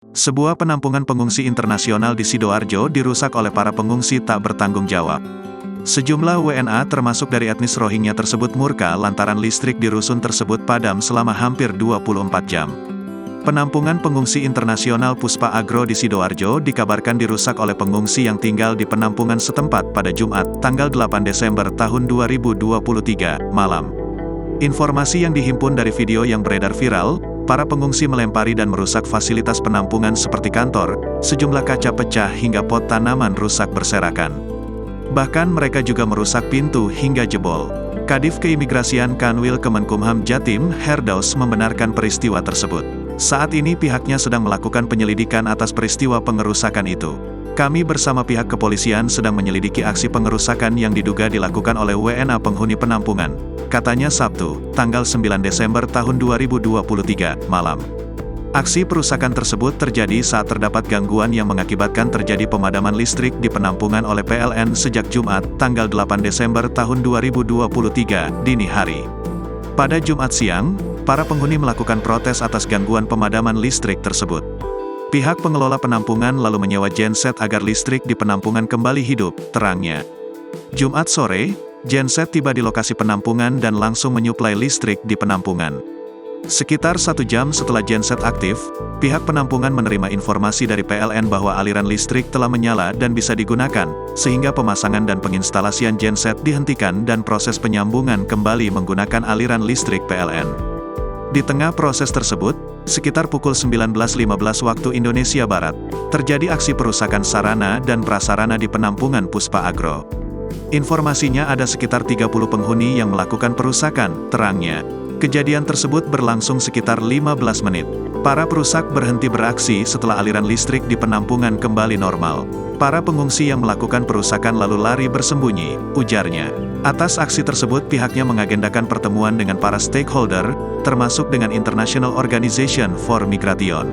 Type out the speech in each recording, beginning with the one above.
Sebuah penampungan pengungsi internasional di Sidoarjo dirusak oleh para pengungsi tak bertanggung jawab. Sejumlah WNA termasuk dari etnis Rohingya tersebut murka lantaran listrik di rusun tersebut padam selama hampir 24 jam. Penampungan pengungsi internasional Puspa Agro di Sidoarjo dikabarkan dirusak oleh pengungsi yang tinggal di penampungan setempat pada Jumat, tanggal 8 Desember tahun 2023, malam. Informasi yang dihimpun dari video yang beredar viral, para pengungsi melempari dan merusak fasilitas penampungan seperti kantor, sejumlah kaca pecah hingga pot tanaman rusak berserakan. Bahkan mereka juga merusak pintu hingga jebol. Kadif Keimigrasian Kanwil Kemenkumham Jatim, Herdaus membenarkan peristiwa tersebut. Saat ini pihaknya sedang melakukan penyelidikan atas peristiwa pengerusakan itu. Kami bersama pihak kepolisian sedang menyelidiki aksi pengerusakan yang diduga dilakukan oleh WNA penghuni penampungan, katanya Sabtu, tanggal 9 Desember tahun 2023, malam. Aksi perusakan tersebut terjadi saat terdapat gangguan yang mengakibatkan terjadi pemadaman listrik di penampungan oleh PLN sejak Jumat, tanggal 8 Desember tahun 2023, dini hari. Pada Jumat siang, para penghuni melakukan protes atas gangguan pemadaman listrik tersebut. Pihak pengelola penampungan lalu menyewa genset agar listrik di penampungan kembali hidup, terangnya. Jumat sore, genset tiba di lokasi penampungan dan langsung menyuplai listrik di penampungan. Sekitar 1 jam setelah genset aktif, pihak penampungan menerima informasi dari PLN bahwa aliran listrik telah menyala dan bisa digunakan, sehingga pemasangan dan penginstalasian genset dihentikan dan proses penyambungan kembali menggunakan aliran listrik PLN. Di tengah proses tersebut, sekitar pukul 19.15 waktu Indonesia Barat, terjadi aksi perusakan sarana dan prasarana di penampungan Puspa Agro. Informasinya ada sekitar 30 penghuni yang melakukan perusakan, terangnya. Kejadian tersebut berlangsung sekitar 15 menit. Para perusak berhenti beraksi setelah aliran listrik di penampungan kembali normal. Para pengungsi yang melakukan perusakan lalu lari bersembunyi, ujarnya. Atas aksi tersebut pihaknya mengagendakan pertemuan dengan para stakeholder, termasuk dengan International Organization for Migration.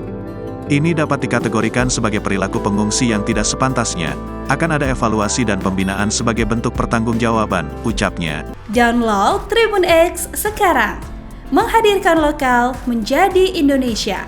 Ini dapat dikategorikan sebagai perilaku pengungsi yang tidak sepantasnya. Akan ada evaluasi dan pembinaan sebagai bentuk pertanggungjawaban, ucapnya. Download Tribun X sekarang. Menghadirkan lokal menjadi Indonesia.